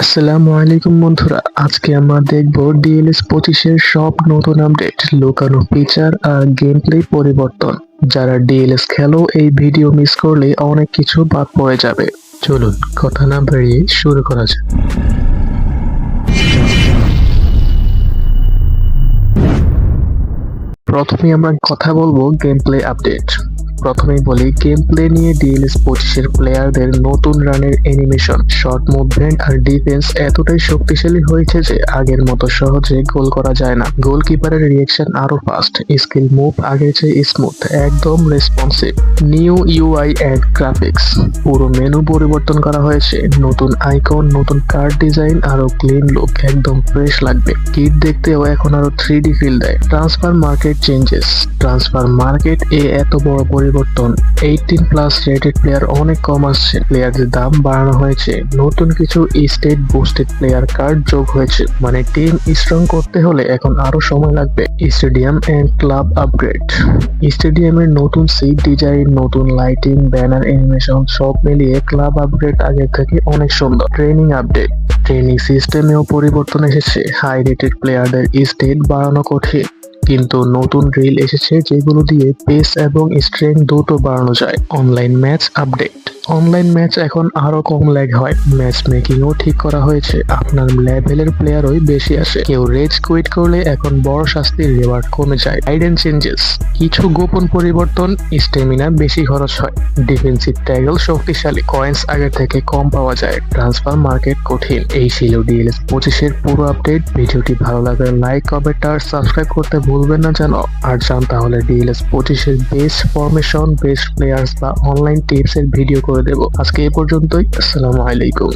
আসসালামু আলাইকুম বন্ধুরা, আজকে আমরা দেখব ডিএলএস 25-এর সব নতুন আপডেট, লুকানো ফিচার আর গেম প্লে পরিবর্তন। যারা ডিএলএস খেলো এই ভিডিও মিস করলে অনেক কিছু বাদ পড়ে যাবে। চলুন কথা না বাড়িয়ে শুরু করা যাক। প্রথমে আমরা কথা বলবো গেম প্লে আপডেট। প্রথমেই বলি গেম প্লে নিয়ে ডিএলএস 25-এর প্লেয়ারদের নতুন রানের অ্যানিমেশন, শর্ট মুভমেন্ট আর ডিফেন্স এতটাই শক্তিশালী হয়েছে যে আগের মতো সহজে গোল করা যায় না। গোলকিপারের রিঅ্যাকশন আরো ফাস্ট, স্কিল মুভ আগের চেয়ে স্মুথ, একদম responsive. New UI and graphics, পুরো মেনু পরিবর্তন করা হয়েছে, নতুন আইকন, নতুন কার্ড ডিজাইন, আরো ক্লিন লুক, একদম ফ্রেশ লাগবে। কিট দেখতেও এখন আরো 3D ফিল দেয়। Transfer market changes, transfer market এত বড় পরিবর্তন। 18+ রেটেড প্লেয়ার অনেক কম আসছে, প্লেয়ারদের দাম বাড়ানো হয়েছে, নতুন কিছু স্টেট বুস্টেড প্লেয়ার কার্ড যোগ হয়েছে, মানে টিম স্ট্রং করতে হলে এখন আরো সময় লাগবে। স্টেডিয়াম এন্ড ক্লাব আপগ্রেড, স্টেডিয়ামের নতুন সিট ডিজাইন, নতুন লাইটিং, ব্যানার অ্যানিমেশন সব মিলিয়ে ক্লাব আপগ্রেড আগের থেকে অনেক সুন্দর। ট্রেনিং আপডেট, ট্রেনিং সিস্টেমেও পরিবর্তন এসেছে, হাই রেটেড প্লেয়ারদের স্টেট বাড়ানো কঠিন, কিন্তু নতুন রিল এসেছে যেগুলো দিয়ে পেস এবং স্ট্রেংথ দুটো বাড়ানো যায়। Online match update, online match এখন আরো কম ল্যাগ হয়, ম্যাচ মেকিংও ঠিক করা হয়েছে, আপনার লেভেলের প্লেয়ারই বেশি আসে। কেউ রেজ কুইট করলে এখন বড় শাস্তির রিওয়ার্ড কমে যায়। হাইডেন চেঞ্জেস, কিছু গোপন পরিবর্তন, স্টেমিনা বেশি খরচ হয়, ডিফেন্সিভ ট্যাগল শক্তিশালী, কয়েন্স আগের থেকে কম পাওয়া যায়, ট্রান্সফার মার্কেট কঠিন। এই ছিল ডিএলএস 25-এর পুরো আপডেট। ভিডিওটি ভালো লাগলে লাইক, কমেন্ট আর সাবস্ক্রাইব করতে ভুলবেন না যেন। আর চান তাহলে ডিএলএস 25-এর বেস্ট ফরমেশন, বেস্ট প্লেয়ার্স বা অনলাইন টিপস এর ভিডিও করে দেব। আজকে এই পর্যন্তই। আসসালামু আলাইকুম।